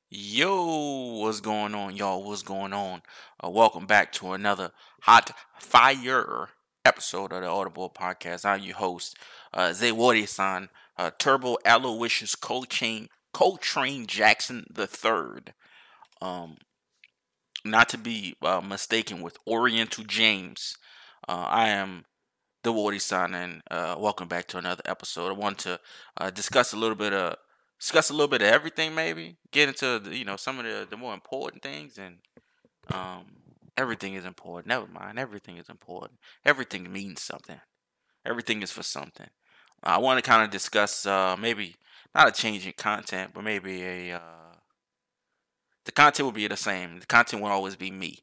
Yo, what's going on, y'all? What's going on? Welcome back to another hot fire episode of the Audible Podcast. I'm your host, Zay Wardy-san, Turbo Aloysius Coltrane Jackson the Third. Um, Not to be mistaken with Oriental James. I am the Wardy-san, and welcome back to another episode. I want to discuss a little bit of everything, maybe get into some of the more important things, and um, everything is important. Never mind, everything is important. Everything means something. Everything is for something. I want to kind of discuss maybe not a change in content, but maybe the content will be the same. The content will always be me.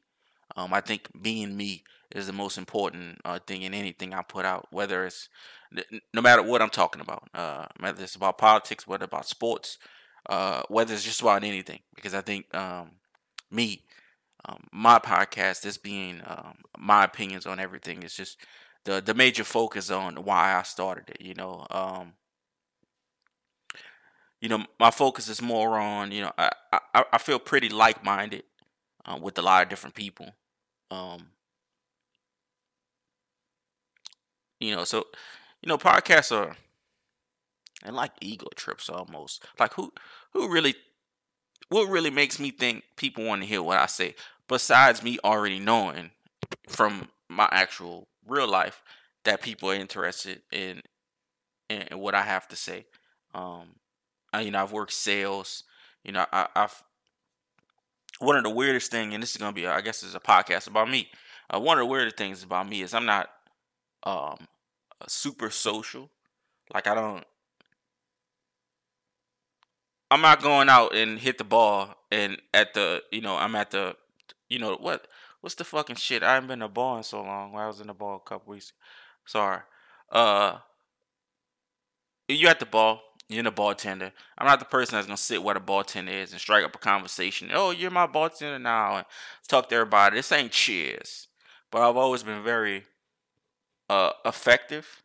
I think being me is the most important thing in anything I put out, whether it's no matter what I'm talking about, whether it's about politics, whether about sports, whether it's just about anything. Because I think me, my podcast, is being my opinions on everything. It's just the major focus on why I started it. My focus is more on I feel pretty like minded with a lot of different people. Um, so podcasts are and like ego trips almost. Like who really what really makes me think people want to hear what I say besides me already knowing from my actual real life that people are interested in what I have to say. Um, I've worked sales. I've one of the weirdest thing, and this is gonna be, I guess, is a podcast about me. One of the weirdest things about me is I'm not um super social. Like I'm not going out and hit the ball and I'm at the what's the fucking shit? I haven't been to a ball in so long. Well, I was in the ball a couple weeks. Sorry. Uh you at the ball, you're in the bartender. I'm not the person that's gonna sit where the bartender is and strike up a conversation. Oh, you're my bartender now and talk to everybody. This ain't cheers. But I've always been very effective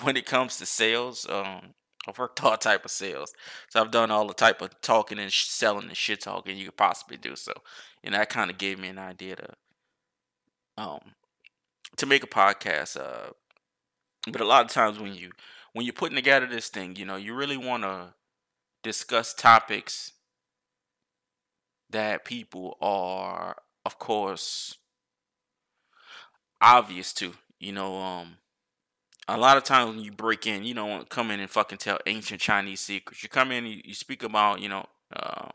when it comes to sales. I've worked all type of sales, so I've done all the type of talking and selling and shit talking you could possibly do. So, that kind of gave me an idea um to make a podcast. But a lot of times when you're putting together this thing, you really want to discuss topics that people are, of course, obvious to. A lot of times when you break in, you don't want to come in and fucking tell ancient Chinese secrets. You come in, you speak about, um,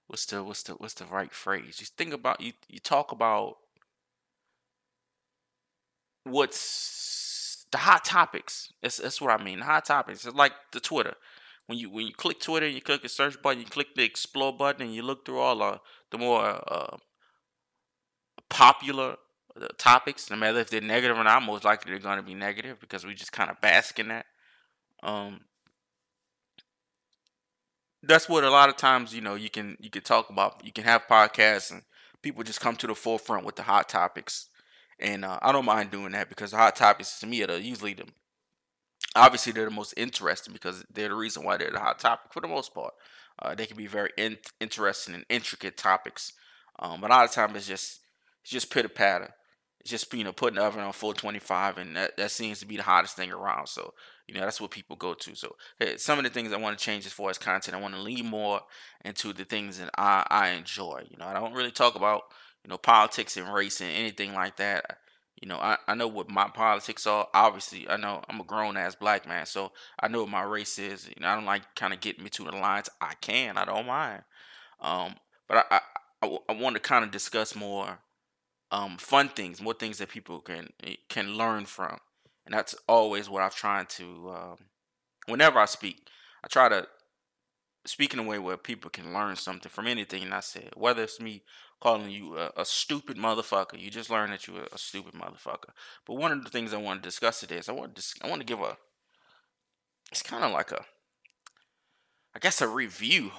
what's the right phrase? You think about you talk about what's the hot topics. That's what I mean. The hot topics. It's like the Twitter. When you click Twitter, you click the search button, you click the explore button, and you look through all the more popular topics. No matter if they're negative or not, most likely they're going to be negative because we just kind of bask in that. Um, that's what a lot of times you can talk about. You can have podcasts and people just come to the forefront with the hot topics, and I don't mind doing that because the hot topics to me are usually the obviously they're the most interesting because they're the reason why they're the hot topic for the most part. They can be very interesting and intricate topics, but a lot of times it's just pitter patter. It's just putting the oven on 425, and that seems to be the hottest thing around. So that's what people go to. So some of the things I want to change as far as content, I want to lean more into the things that I enjoy. I don't really talk about politics and race and anything like that. I know what my politics are. Obviously, I know I'm a grown ass black man, so I know what my race is. I don't like kind of getting between the lines. I don't mind. Um, but I want to kind of discuss more fun things, more things that people can learn from, and that's always what I've tried to. Whenever I speak, I try to speak in a way where people can learn something from anything I said. Whether it's me calling you a stupid motherfucker, you just learn that you're a stupid motherfucker. But one of the things I want to discuss today is I want to give a it's kind of like a I guess a review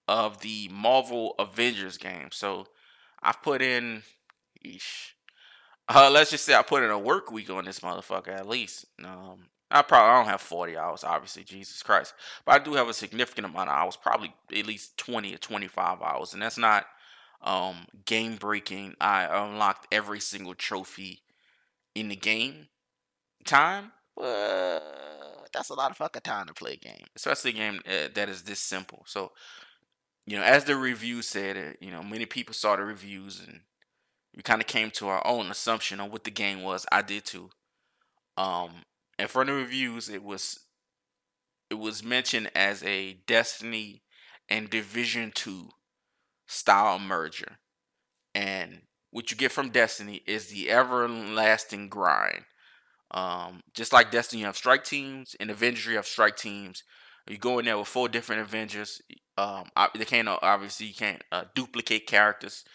of the Marvel Avengers game. So I've put in, eesh, let's just say I put in a work week on this motherfucker at least. I don't have 40 hours, obviously, Jesus Christ. But I do have a significant amount of hours, probably at least 20 or 25 hours. And that's not game breaking. I unlocked every single trophy in the game time. That's a lot of fucking time to play a game, especially a game that is this simple. So, as the review said, many people saw the reviews and we kind of came to our own assumption on what the game was. I did too. Um, and from the reviews, it was mentioned as a Destiny and Division 2 style merger. And what you get from Destiny is the everlasting grind. Just like Destiny, you have strike teams. In Avengers, you have strike teams. You go in there with 4 different Avengers. They can't obviously you can't duplicate characters.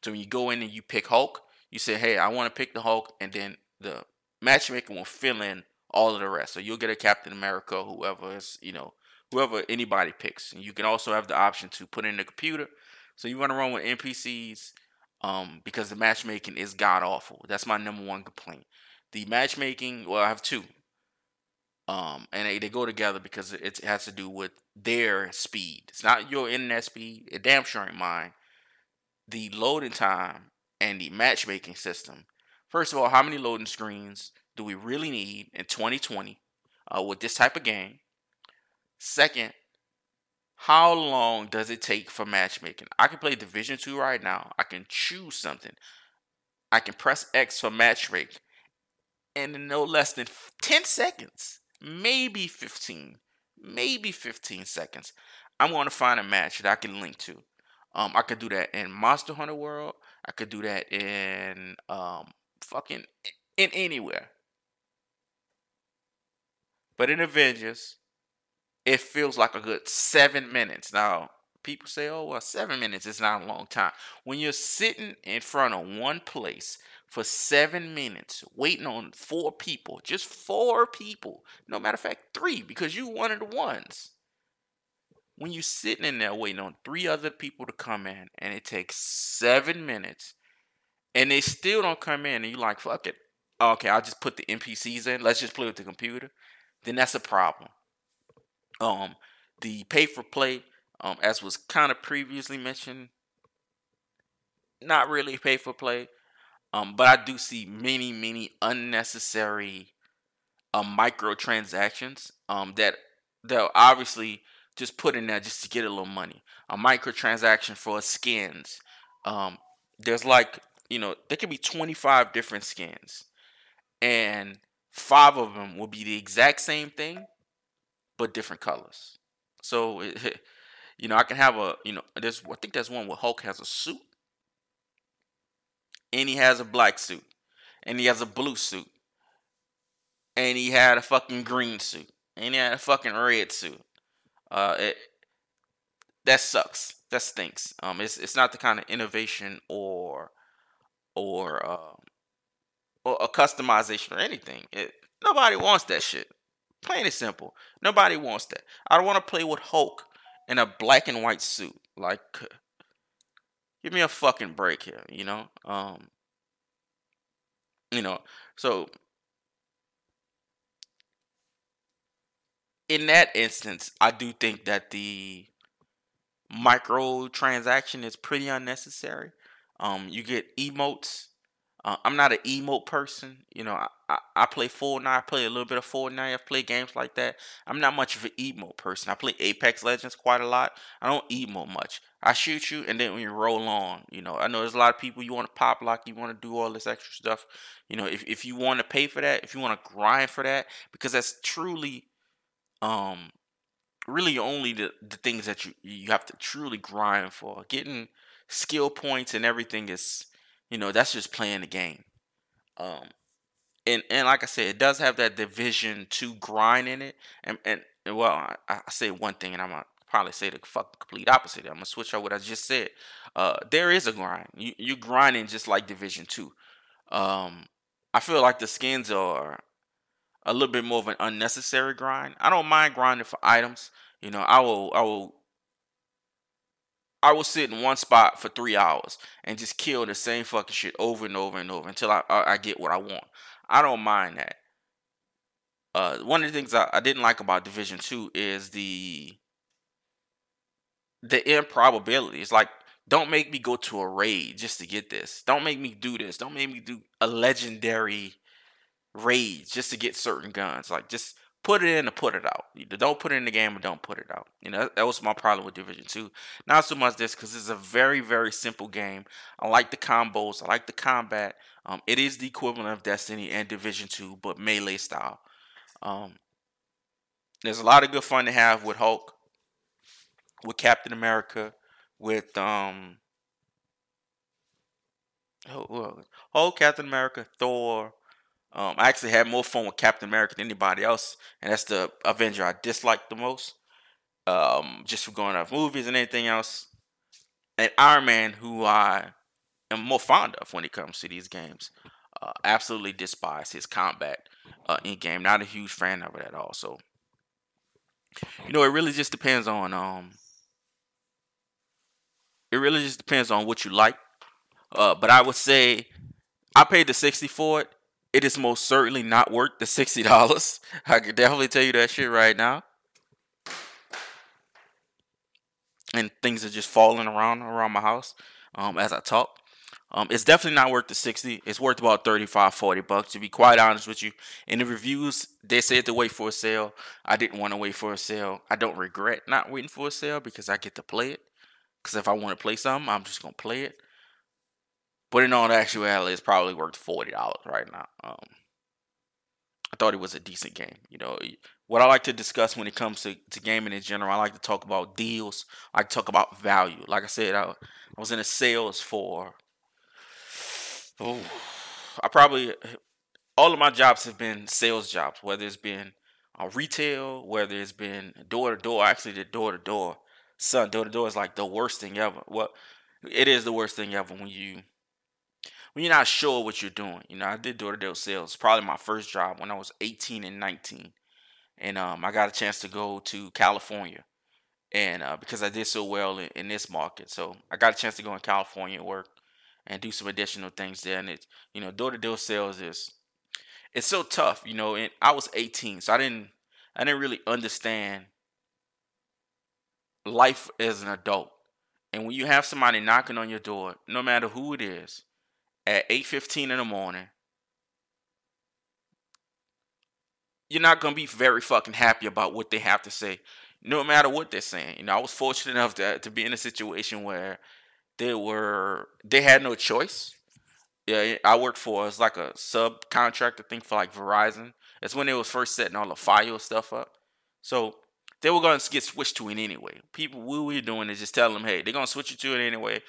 So when you go in and you pick Hulk, you say, "Hey, I want to pick the Hulk," and then the matchmaker will fill in all of the rest. So you'll get a Captain America, whoever anybody picks. And you can also have the option to put in the computer. So you want to run with NPCs, because the matchmaking is god awful. That's my number one complaint. The matchmaking, well, I have two. And they go together because it has to do with their speed. It's not your internet speed. It damn sure ain't mine. The loading time and the matchmaking system. First of all, how many loading screens do we really need in 2020 with this type of game? Second, how long does it take for matchmaking? I can play Division 2 right now. I can choose something. I can press X for matchmake, and in no less than 10 seconds, maybe 15 seconds, I'm going to find a match that I can link to. I could do that in Monster Hunter World. I could do that in fucking in anywhere. But in Avengers, it feels like a good 7 minutes. Now, people say, "Oh, well, 7 minutes is not a long time." When you're sitting in front of one place for 7 minutes, waiting on 4 people, just 4 people, no matter of fact, 3, because you one of the ones. When you're sitting in there waiting on 3 other people to come in, and it takes 7 minutes, and they still don't come in, and you're like, "Fuck it, okay, I'll just put the NPCs in. Let's just play with the computer." Then that's a problem. Um, the pay for play, as was kind of previously mentioned, not really pay for play. But I do see many, many unnecessary microtransactions that they'll obviously just put in there just to get a little money. A microtransaction for skins. Um, there's like, there could be 25 different skins, and 5 of them will be the exact same thing, but different colors. So, I can have I think there's one where Hulk has a suit, and he has a black suit, and he has a blue suit, and he had a fucking green suit, and he had a fucking red suit. It That sucks. That stinks. It's not the kind of innovation or or a customization or anything. Nobody wants that shit. Plain and simple. Nobody wants that. I don't want to play with Hulk in a black and white suit. Like, give me a fucking break here. You know. So in that instance, I do think that the microtransaction is pretty unnecessary. You get emotes. I'm not an emote person. I play Fortnite. I play a little bit of Fortnite. I've played games like that. I'm not much of an emote person. I play Apex Legends quite a lot. I don't emote much. I shoot you, and then when you roll on, I know there's a lot of people, you want to pop lock, you want to do all this extra stuff. If you want to pay for that, if you want to grind for that, because that's truly um really only the things that you have to truly grind for. Getting skill points and everything is, that's just playing the game. Um, and like I said, it does have that Division 2 grind in it. And well, I say one thing, and I'm gonna probably say the fucking complete opposite. I'm gonna switch out what I just said. There is a grind. You grinding just like Division 2. Um, I feel like the skins are a little bit more of an unnecessary grind. I don't mind grinding for items. I will sit in one spot for 3 hours and just kill the same fucking shit over and over and over until I get what I want. I don't mind that. One of the things I didn't like about Division Two is the improbability. It's like, don't make me go to a raid just to get this. Don't make me do this. Don't make me do a legendary raid just to get certain guns. Like, just put it in and put it out. Either don't put it in the game or don't put it out. That was my problem with Division Two. Not so much this, because it's a very, very simple game. I like the combos. I like the combat. It is the equivalent of Destiny and Division Two, but melee style. Um, there's a lot of good fun to have with Hulk, with Captain America, with Hulk, Captain America, Thor. I actually had more fun with Captain America than anybody else, and that's the Avenger I dislike the most. Just for going off movies and anything else. And Iron Man, who I am more fond of when it comes to these games. Absolutely despise his combat in game. Not a huge fan of it at all. So it really just depends on what you like. But I would say I paid the 60 for it. It is most certainly not worth the $60. I can definitely tell you that shit right now. And things are just falling around my house as I talk. It's definitely not worth the 60. It's worth about 35, $40, to be quite honest with you. In the reviews, they said to wait for a sale. I didn't want to wait for a sale. I don't regret not waiting for a sale because I get to play it. Because if I want to play something, I'm just going to play it. But in all actuality, it's probably worth $40 right now. I thought it was a decent game. What I like to discuss when it comes to gaming in general, I like to talk about deals. I like to talk about value. Like I said, I was in a sales for, oh, I probably, all of my jobs have been sales jobs, whether it's been retail, whether it's been door to door. I actually did door to door. Son, door to door is like the worst thing ever. Well, it is the worst thing ever when you're not sure what you're doing. I did door to door sales. Probably my first job when I was 18 and 19, and I got a chance to go to California, and because I did so well in this market, so I got a chance to go in California and work and do some additional things there. And it's door to door sales is it's so tough. And I was 18, so I didn't really understand life as an adult. And when you have somebody knocking on your door, no matter who it is, at 8:15 in the morning, you're not gonna be very fucking happy about what they have to say, no matter what they're saying. I was fortunate enough to be in a situation where they had no choice. Yeah, I worked for it's like a subcontractor thing for like Verizon. It's when they was first setting all the file stuff up. So they were gonna get switched to it anyway. People, what we're doing is just telling them, hey, they're gonna switch you to it anyway.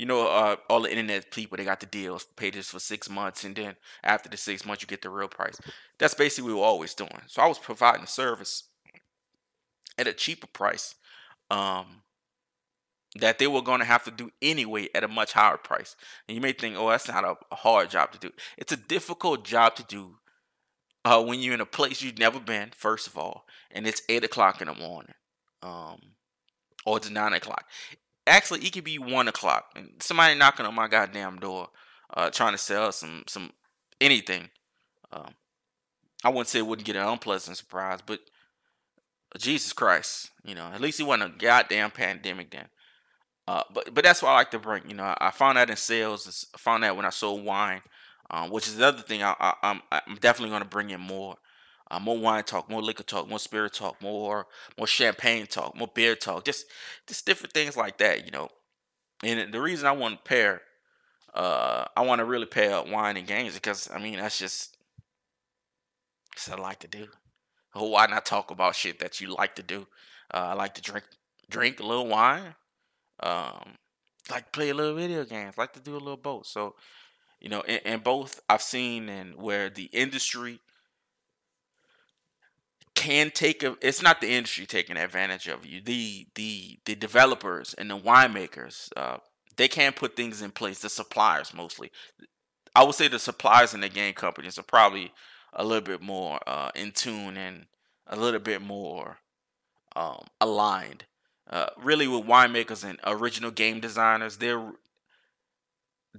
All the internet people, they got the deals, pay this for 6 months, and then after the 6 months, you get the real price. That's basically what we were always doing. So I was providing a service at a cheaper price. Um, that they were going to have to do anyway at a much higher price. And you may think, oh, that's not a hard job to do. It's a difficult job to do when you're in a place you've never been, first of all, and it's 8 o'clock in the morning, um, or it's 9 o'clock. Actually, it could be 1 o'clock, and somebody knocking on my goddamn door, trying to sell some anything. Um, I wouldn't say it wouldn't get an unpleasant surprise, but Jesus Christ, at least it wasn't a goddamn pandemic then. But that's what I like to bring. I found that in sales. I found that when I sold wine, which is the other thing. I'm definitely going to bring in more wine talk, more liquor talk, more spirit talk, more champagne talk, more beer talk, just different things like that. And the reason I want to I want to really pair up wine and games because I mean that's what I like to do. Why not talk about shit that you like to do? I like to drink a little wine. Um, like play a little video games, like to do a little both. So, in both I've seen and where the industry can it's not the industry taking advantage of you. The developers and the winemakers, they can put things in place. The suppliers mostly. I would say the suppliers and the game companies are probably a little bit more in tune and a little bit more aligned. Really, with winemakers and original game designers, they're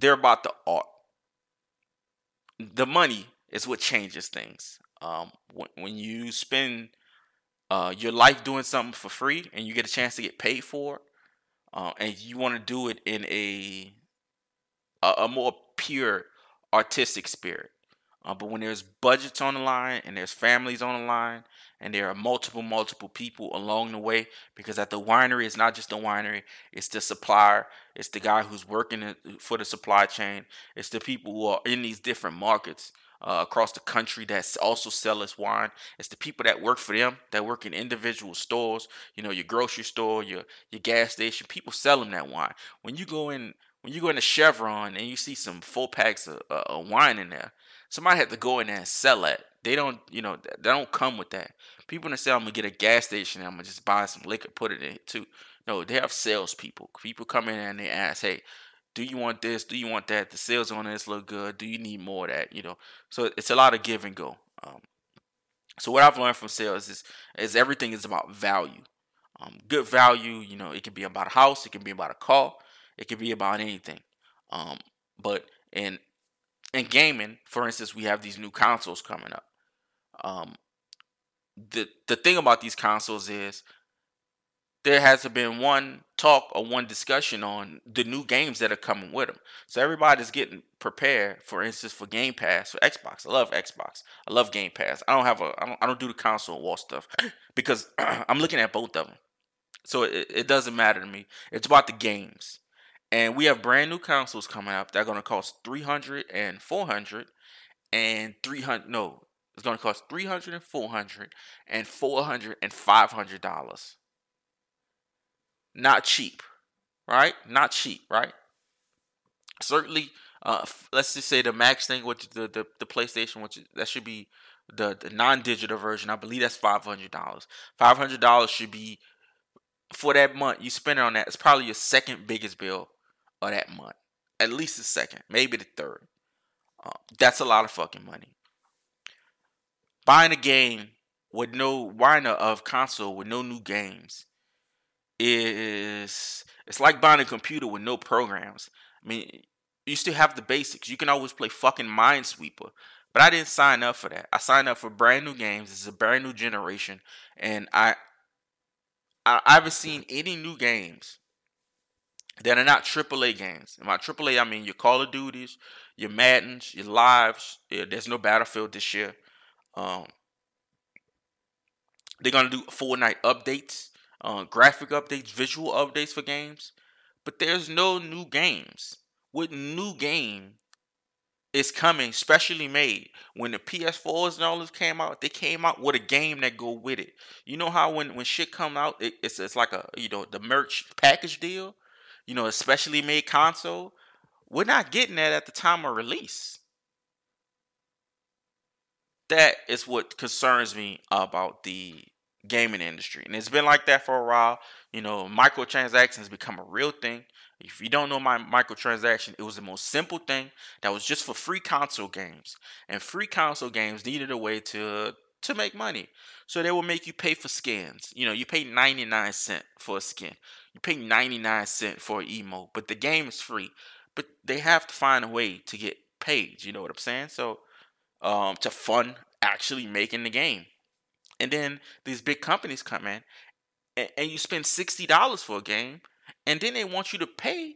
about the art. The money is what changes things. When you spend your life doing something for free and you get a chance to get paid for it, and you want to do it in a more pure artistic spirit. But when there's budgets on the line and there's families on the line and there are multiple people along the way, because at the winery it's not just the winery, it's the supplier, it's the guy who's working for the supply chain, it's the people who are in these different markets across the country that also sell this wine. It's the people that work for them, that work in individual stores, your grocery store, your gas station. People sell them that wine. When you go into Chevron and you see some 4 packs of wine in there, somebody had to go in there and sell that. They don't, they don't come with that. People don't say I'm gonna get a gas station and I'm gonna just buy some liquor, put it in it too. No, they have salespeople. People come in there and they ask, "Hey, do you want this? Do you want that? The sales on this look good. Do you need more of that?" So it's a lot of give and go. So what I've learned from sales is everything is about value. Good value, it can be about a house, it can be about a car, it can be about anything. Um, but in gaming, for instance, we have these new consoles coming up. Um, the thing about these consoles is there hasn't been one talk or one discussion on the new games that are coming with them. So everybody's getting prepared, for instance, for Game Pass for Xbox. I love Xbox. I love Game Pass. I don't do the console war stuff because I'm looking at both of them. So it doesn't matter to me. It's about the games. And we have brand new consoles coming up. They're going to cost 300 and 400 and 300. No, it's going to cost 300 and 400 and 400 and $500. Not cheap, right? Not cheap, right? Certainly, let's just say the max thing, which the PlayStation, that should be the non-digital version. I believe that's $500. $500 should be for that month. You spend it on that. It's probably your second biggest bill of that month, at least the second, maybe the third. That's a lot of fucking money. Buying a game with no buying a console with no new games is it's like buying a computer with no programs. I mean, you still have the basics. You can always play fucking Minesweeper, but I didn't sign up for that. I signed up for brand new games. It's a brand new generation, and I haven't seen any new games that are not AAA games. And by AAA, I mean your Call of Duties, your Maddens, your Lives. Yeah, there's no Battlefield this year. Um, they're gonna do Fortnite updates, graphic updates, visual updates for games, but there's no new games. What new game is coming, specially made? When the PS4s and all this came out, they came out with a game that go with it. You know how when shit come out, it's like a the merch package deal. A specially made console. We're not getting that at the time of release. That is what concerns me about the gaming industry. And it's been like that for a while. Microtransactions become a real thing. If you don't know my microtransaction, it was the most simple thing that was just for free console games. And free console games needed a way to make money. So they will make you pay for skins. You pay 99 cents for a skin. You pay 99 cents for an emote. But the game is free. But they have to find a way to get paid. You know what I'm saying? So to fund actually making the game. And then these big companies come in and you spend $60 for a game, and then they want you to pay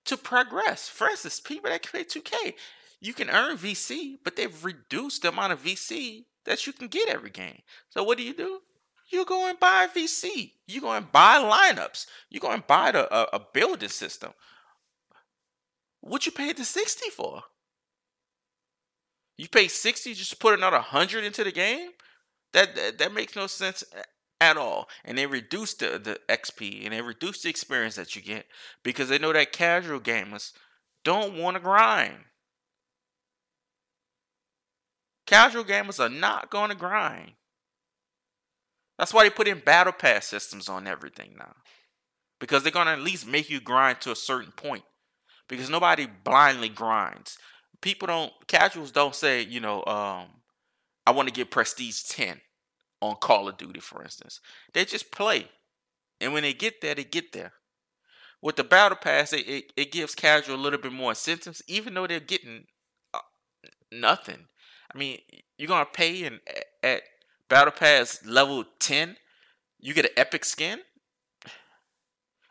to progress. For instance, people that pay 2K, you can earn VC, but they've reduced the amount of VC that you can get every game. So what do? You go and buy VC. You go and buy lineups. You go and buy a building system. What you paid the 60 for? You pay 60 just to put another 100 into the game? That makes no sense at all. And they reduce the XP and they reduce the experience that you get because they know that casual gamers don't want to grind. Casual gamers are not going to grind. That's why they put in battle pass systems on everything now. Because they're going to at least make you grind to a certain point. Because nobody blindly grinds. Casuals don't say, I want to get Prestige 10 on Call of Duty, for instance. They just play. And when they get there, they get there. With the Battle Pass, it gives casual a little bit more incentives, even though they're getting nothing. I mean, you're gonna pay and at Battle Pass level 10, you get an epic skin.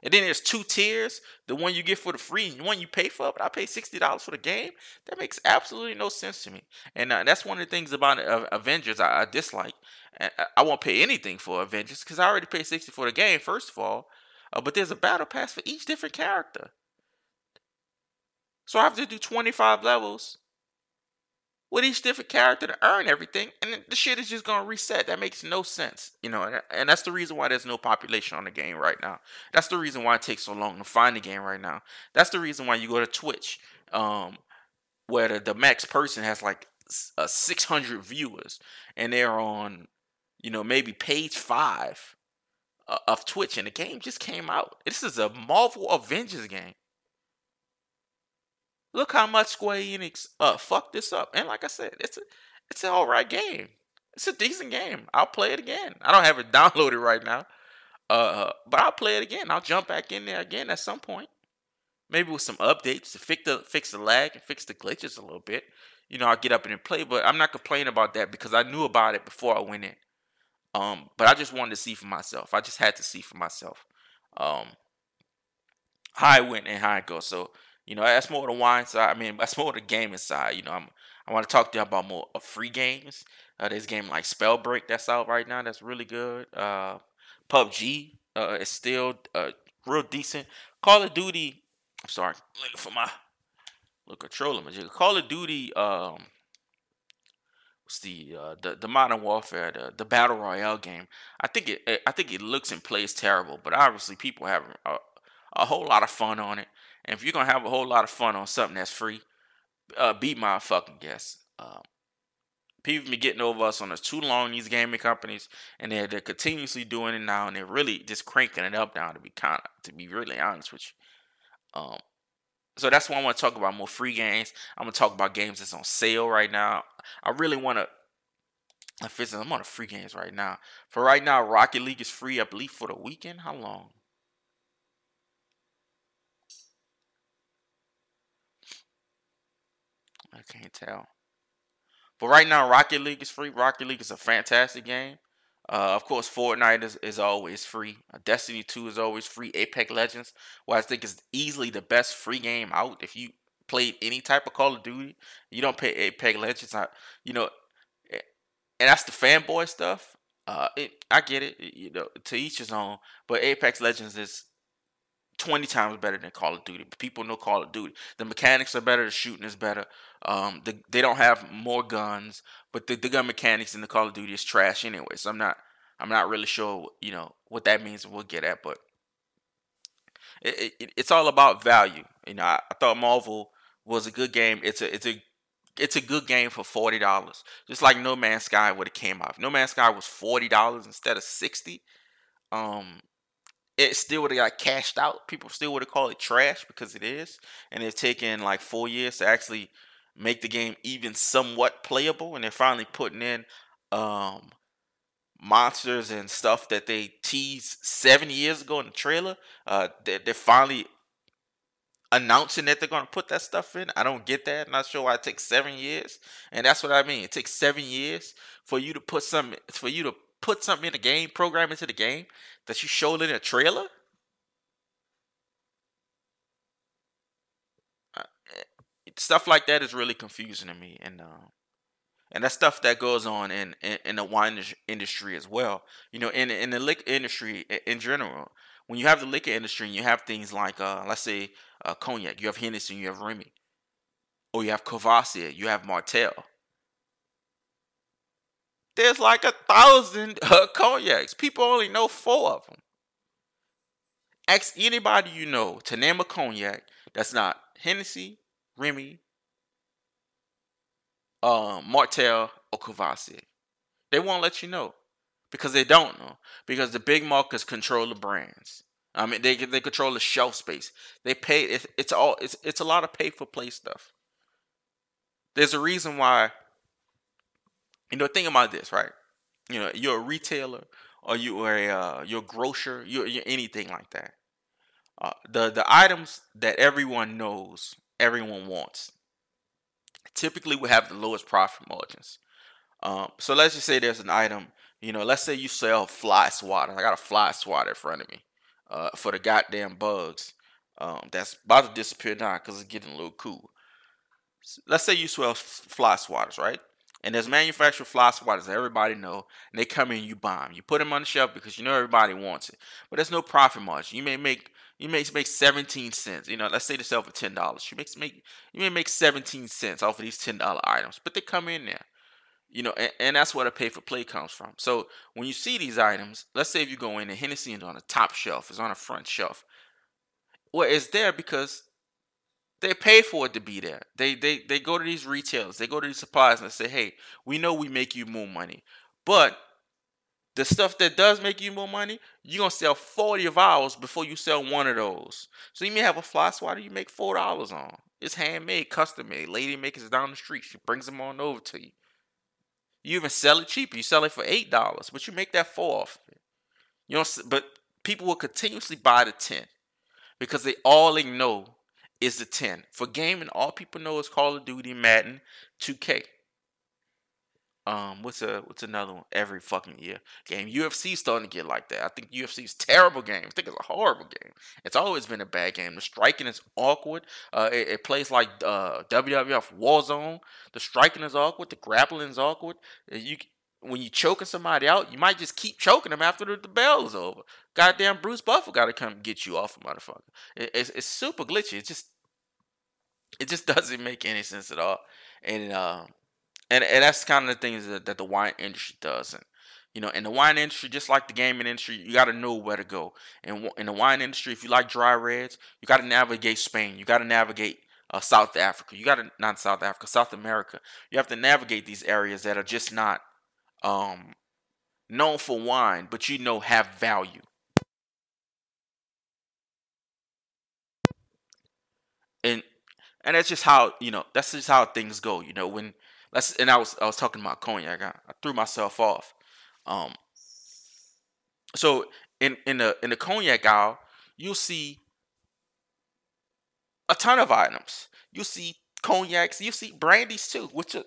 And then there's two tiers: the one you get for the free and the one you pay for. But I pay $60 for the game. That makes absolutely no sense to me. And that's one of the things about Avengers I dislike. I won't pay anything for Avengers because I already paid 60 for the game. First of all, but there's a battle pass for each different character, so I have to do 25 levels with each different character to earn everything, and the shit is just gonna reset. That makes no sense, and that's the reason why there's no population on the game right now. That's the reason why it takes so long to find the game right now. That's the reason why you go to Twitch, where the max person has like 600 viewers, and they're on, maybe page 5 of Twitch, and the game just came out. This is a Marvel Avengers game. Look how much Square Enix fucked this up. And like I said, it's an alright game. It's a decent game. I'll play it again. I don't have it downloaded right now. But I'll play it again. I'll jump back in there again at some point. Maybe with some updates to fix the lag and fix the glitches a little bit. I'll get up and then play, but I'm not complaining about that because I knew about it before I went in. But I just wanted to see for myself. I just had to see for myself. Um, how it went and how it goes. So, that's more the wine side. I mean, that's more the gaming side. I want to talk to you about more free games. There's a game like Spellbreak that's out right now. That's really good. PUBG is still real decent. Call of Duty. I'm sorry, looking for my little controller. Call of Duty. What's the Modern Warfare, the Battle Royale game? I think it looks and plays terrible, but obviously people have a whole lot of fun on it. And if you're gonna have a whole lot of fun on something that's free, be my fucking guest. People been getting over us on this too long. These gaming companies, and they're continuously doing it now, and they're really just cranking it up now. To be really honest with you. So that's why I want to talk about more free games. I'm gonna talk about games that's on sale right now. I really want to. I'm on the free games right now. For right now, Rocket League is free, I believe, for the weekend. How long? I can't tell. But right now, Rocket League is free. Rocket League is a fantastic game. Of course, Fortnite is always free. Destiny 2 is always free. Apex Legends, well, I think is easily the best free game out. If you played any type of Call of Duty, you don't pay Apex Legends. You know, a- and that's the fanboy stuff. I get it. To each his own. But Apex Legends is 20 times better than Call of Duty. People know Call of Duty. The mechanics are better. The shooting is better. They don't have more guns, but the gun mechanics in the Call of Duty is trash anyway. So I'm not really sure what that means. We'll get at, but it's all about value. I thought Marvel was a good game. It's a good game for $40. Just like No Man's Sky would have came out. If No Man's Sky was $40 instead of 60. Um, it still would have got cashed out. People still would have called it trash because it is, and it's taken like 4 years to actually make the game even somewhat playable. And they're finally putting in um, monsters and stuff that they teased 7 years ago in the trailer. They're finally announcing that they're gonna put that stuff in. I don't get that. Not sure why it takes 7 years, and that's what I mean. It takes 7 years for you to put something in the game, program into the game that you showed in a trailer. Uh, Stuff like that is really confusing to me, and that's stuff that goes on in the wine industry as well. In the liquor industry in general. When you have the liquor industry and you have things like, let's say, cognac, you have Hennessy, you have Remy, or you have Courvoisier, you have Martell. There's like 1,000 cognacs. People only know four of them. Ask anybody you know to name a cognac that's not Hennessy, Remy, Martell, or Courvoisier. They won't let you know because they don't know, because the big markets control the brands. I mean, they control the shelf space. They pay. It's a lot of pay for play stuff. There's a reason why. Think about this, right? You're a retailer, or you're a grocer, you're anything like that. The items that everyone knows, everyone wants. typically will have the lowest profit margins. So let's just say there's an item, let's say you sell fly swatter. I got a fly swatter in front of me for the goddamn bugs that's about to disappear now because it's getting a little cool. Let's say you sell fly swatters, right? And there's manufactured fly swatters that everybody know, and they come in, you buy them. You put them on the shelf because you know everybody wants it, but there's no profit margin. You may make 17 cents. Let's say they sell for $10. You may make 17 cents off of these $10 items, but they come in there. And that's where the pay for play comes from. So when you see these items, let's say if you go in and Hennessy is on the top shelf, it's on the front shelf. Well, it's there because they pay for it to be there. They go to these retailers, they go to these suppliers and they say, hey, we know we make you more money. But the stuff that does make you more money, you're gonna sell 40 of ours before you sell one of those. So you may have a fly swatter you make $4 on. It's handmade, custom made. Lady makes it down the street. She brings them on over to you. You even sell it cheaper. You sell it for $8, but you make that 4 off of it. But people will continuously buy the 10 because all they know is the 10. For gaming, all people know is Call of Duty, Madden, 2K. What's another one? Every fucking year game. UFC starting to get like that. I think UFC is terrible game. I think it's a horrible game. It's always been a bad game. The striking is awkward. It plays like WWF Warzone. The striking is awkward. The grappling is awkward. When you choking somebody out, you might just keep choking them after the bell is over. Goddamn Bruce Buffer got to come get you off, a motherfucker. It's super glitchy. It just doesn't make any sense at all. And that's kind of the things that the wine industry does. And in the wine industry, just like the gaming industry, you got to know where to go. And in the wine industry, if you like dry reds, you got to navigate Spain. You got to navigate South Africa. You got to not South Africa, South America. You have to navigate these areas that are just not known for wine, but have value. And that's just how things go. When let's and I was talking about cognac. I threw myself off. Um, so in the cognac aisle, you'll see a ton of items. You'll see cognacs. You see brandies too, which are,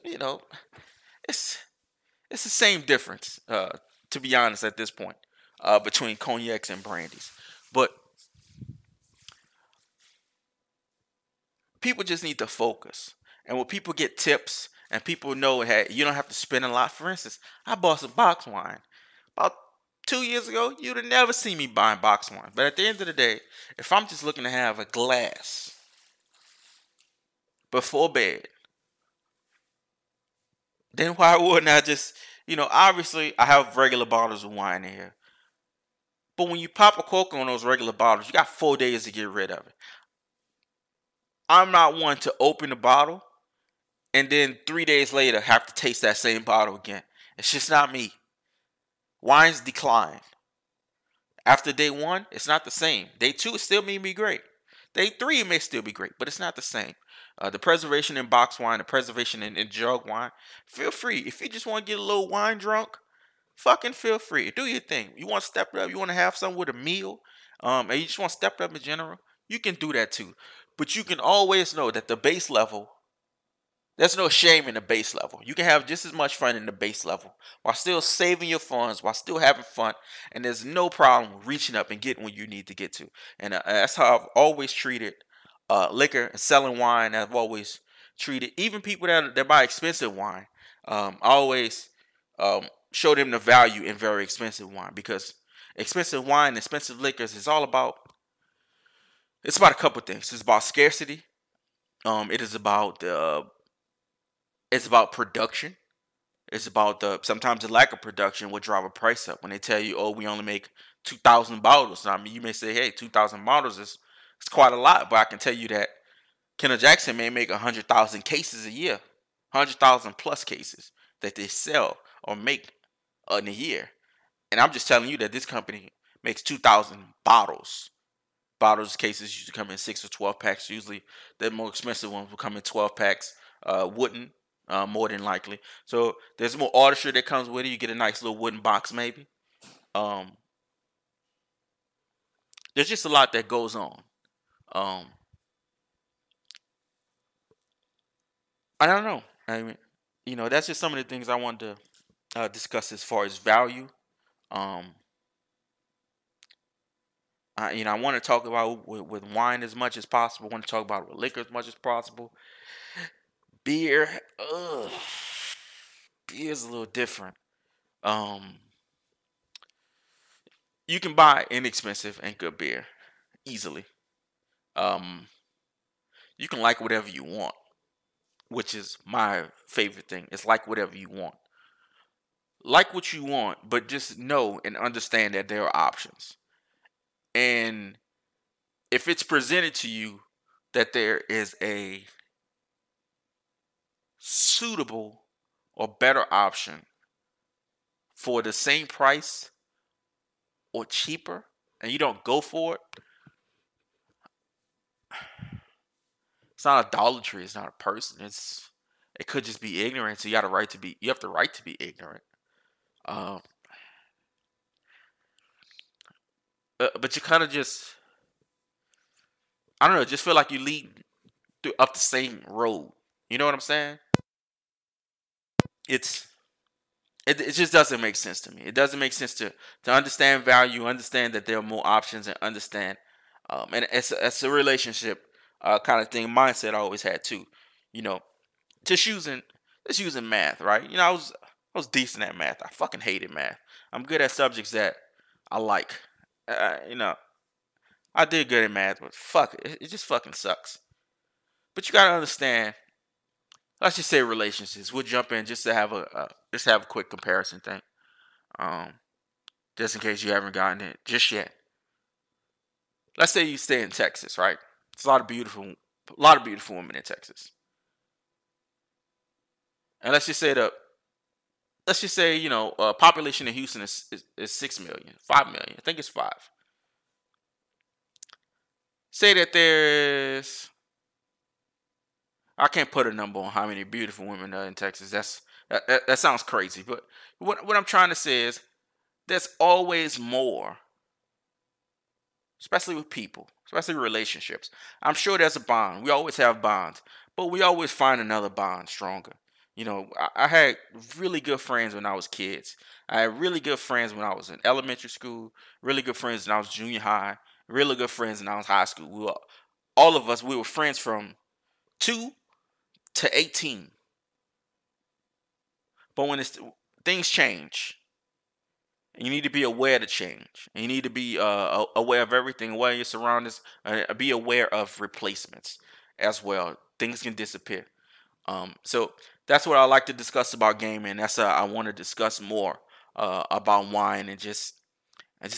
it's it's the same difference. To be honest, at this point, between cognacs and brandies, but people just need to focus. And when people get tips and people know, hey, you don't have to spend a lot. For instance, I bought some box wine about 2 years ago. You'd have never seen me buying box wine. But at the end of the day, if I'm just looking to have a glass before bed, then why wouldn't I just, obviously I have regular bottles of wine in here. But when you pop a cork on those regular bottles, you got 4 days to get rid of it. I'm not one to open the bottle and then 3 days later have to taste that same bottle again. It's just not me. Wines decline. After day one, it's not the same. Day two, it still may be great. Day three, it may still be great, but it's not the same. The preservation in box wine, the preservation in jug wine, feel free. If you just want to get a little wine drunk, fucking feel free. Do your thing. You want to step it up, you want to have something with a meal, and you just want to step it up in general, you can do that too. But you can always know that the base level, there's no shame in the base level. You can have just as much fun in the base level while still saving your funds, while still having fun, and there's no problem reaching up and getting where you need to get to. And that's how I've always treated liquor and selling wine. I've always treated even people that buy expensive wine. I always show them the value in very expensive wine, because expensive wine, expensive liquors is all about. It's about a couple things. It's about scarcity. It is about it's about production. It's about sometimes the lack of production will drive a price up. When they tell you, oh, we only make 2,000 bottles. I mean, you may say, hey, 2,000 bottles is it's quite a lot, but I can tell you that Kenneth Jackson may make 100,000 cases a year, 100,000 plus cases that they sell or make in a year. And I'm just telling you that this company makes 2,000 bottles. Bottles cases usually come in 6 or 12 packs. Usually, the more expensive ones will come in 12 packs. Wouldn't more than likely. So there's more artistry that comes with it. You get a nice little wooden box, maybe. Um, there's just a lot that goes on. Um, I don't know. I mean, that's just some of the things I wanted to discuss as far as value. Um, I want to talk about with wine as much as possible. I want to talk about with liquor as much as possible. Beer, ugh, beer is a little different. Um, you can buy inexpensive and good beer easily. Um, you can like whatever you want, which is my favorite thing. It's like whatever you want. Like what you want, but just know and understand that there are options. And if it's presented to you that there is a suitable or better option for the same price or cheaper, and you don't go for it, it's not idolatry. It's not a person. It could just be ignorance. So you have the right to be ignorant. Um, but you kind of just, I don't know, just feel like you lead through up the same road. You know what I'm saying? It's it just doesn't make sense to me. It doesn't make sense to understand value, understand that there are more options, and understand. And it's a relationship kind of thing mindset I always had too. You know, just using math, right? I was decent at math. I fucking hated math. I'm good at subjects that I like. Uh, you know, I did good at math, but fuck it, it just fucking sucks. But you gotta understand. Let's just say relationships. We'll jump in just to have a quick comparison thing. Um, just in case you haven't gotten it just yet. Let's say you stay in Texas, right? It's a lot of beautiful women in Texas. And let's just say population in Houston is 6 million, 5 million. I think it's 5. Say that there's I can't put a number on how many beautiful women are in Texas. That sounds crazy, but what I'm trying to say is there's always more, especially with people, especially relationships. I'm sure there's a bond. We always have bonds, but we always find another bond stronger. I had really good friends when I was kids. I had really good friends when I was in elementary school, really good friends when I was junior high, really good friends when I was high school. All of us, we were friends from 2 to 18. But when things change, you need to be aware of the change. And you need to be aware of everything, aware of your surroundings, be aware of replacements as well. Things can disappear. So that's what I like to discuss about gaming. That's I want to discuss more about wine and just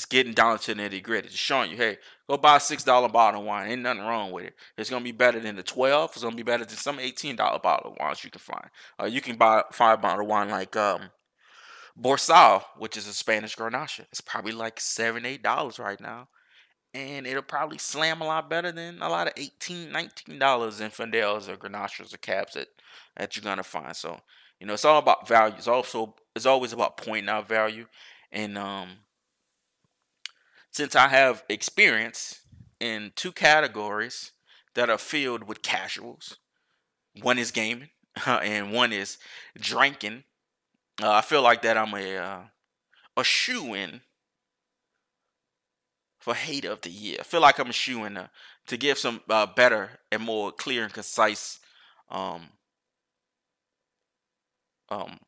getting down to the nitty gritty. Just showing you, hey, go buy a $6 bottle of wine. Ain't nothing wrong with it. It's gonna be better than the 12. It's gonna be better than some $18 bottle of wines you can find. You can buy 5 bottle of wine like Borsal, which is a Spanish Grenache. It's probably like $7, $8 right now. And it'll probably slam a lot better than a lot of $18, $19 Infidels or Grenaches or Cabs that you're gonna find. So, it's all about value. It's always about pointing out value. And since I have experience in two categories that are filled with casuals, one is gaming and one is drinking. I feel like that I'm a shoe in for hater of the year. I feel like I'm a shoe in to give some better and more clear and concise um,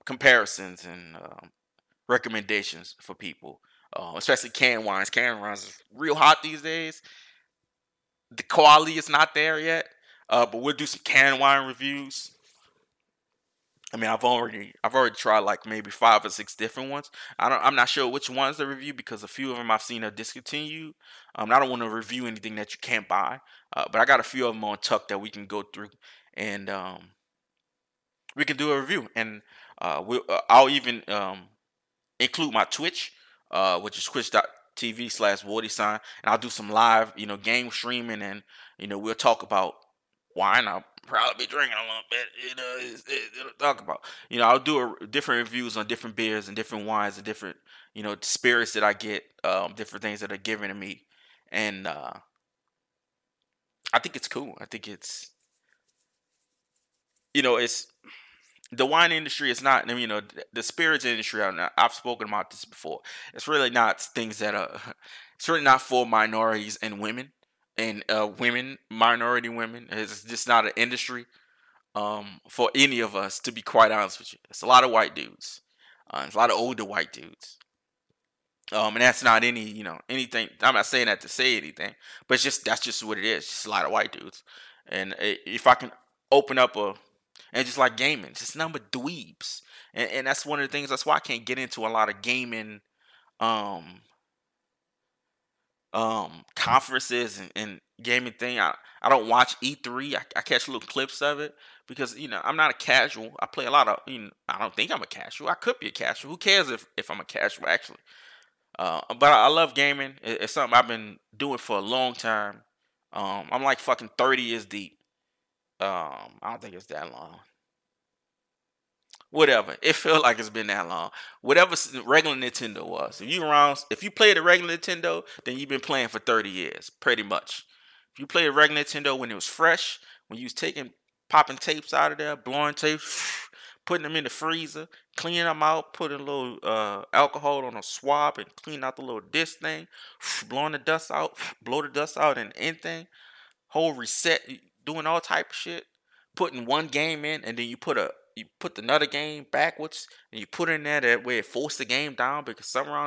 comparisons and recommendations for people, especially canned wines. Canned wines is real hot these days. The quality is not there yet, but we'll do some canned wine reviews. I mean, I've already tried like maybe 5 or 6 different ones. I'm not sure which ones to review because a few of them I've seen are discontinued. I don't want to review anything that you can't buy, but I got a few of them on tuck that we can go through, and we can do a review. And I'll even include my Twitch, which is twitch.tv/Wardy sign, and I'll do some live, game streaming, and we'll talk about wine. I'll probably be drinking a little bit, it'll talk about, I'll do different reviews on different beers and different wines and different, spirits that I get, different things that are given to me, and I think it's cool. I think it's the wine industry is not, the spirits industry. I've spoken about this before. It's really not things that are. It's really not for minorities and women, and minority women. It's just not an industry for any of us. To be quite honest with you, it's a lot of white dudes. It's a lot of older white dudes. And that's not anything. I'm not saying that to say anything, but that's just what it is. Just a lot of white dudes. And if I can open up and just like gaming, just number dweebs, and that's one of the things. That's why I can't get into a lot of gaming um conferences and gaming thing. I don't watch E3. I catch little clips of it because I'm not a casual. I play a lot of. I don't think I'm a casual. I could be a casual. Who cares if I'm a casual actually? But I love gaming. It's something I've been doing for a long time. I'm like fucking 30 years deep. I don't think it's that long. Whatever. It felt like it's been that long. Whatever regular Nintendo was. If you played a regular Nintendo, then you've been playing for 30 years, pretty much. If you played a regular Nintendo when it was fresh, when you was popping tapes out of there, blowing tapes, putting them in the freezer, cleaning them out, putting a little alcohol on a swab and cleaning out the little disc thing, blowing the dust out, blow the dust out and anything, whole reset, doing all type of shit, putting one game in and then you put another game backwards and you put it in there that way it forced the game down because somehow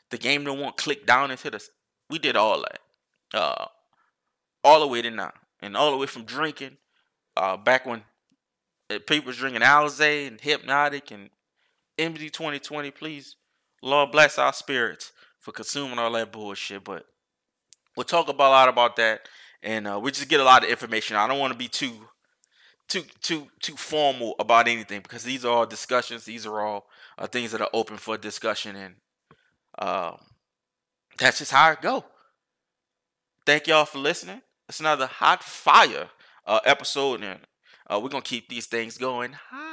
the game don't want click down into the. We did all that, all the way to now, and all the way from drinking, back when people was drinking Alizé and Hypnotic and MD 2020. Please, Lord bless our spirits for consuming all that bullshit. But we'll talk about a lot about that, and we just get a lot of information. I don't want to be too formal about anything because these are all discussions. These are all things that are open for discussion, and uh, that's just how it go. Thank y'all for listening. It's another hot fire episode, and we're gonna keep these things going hot.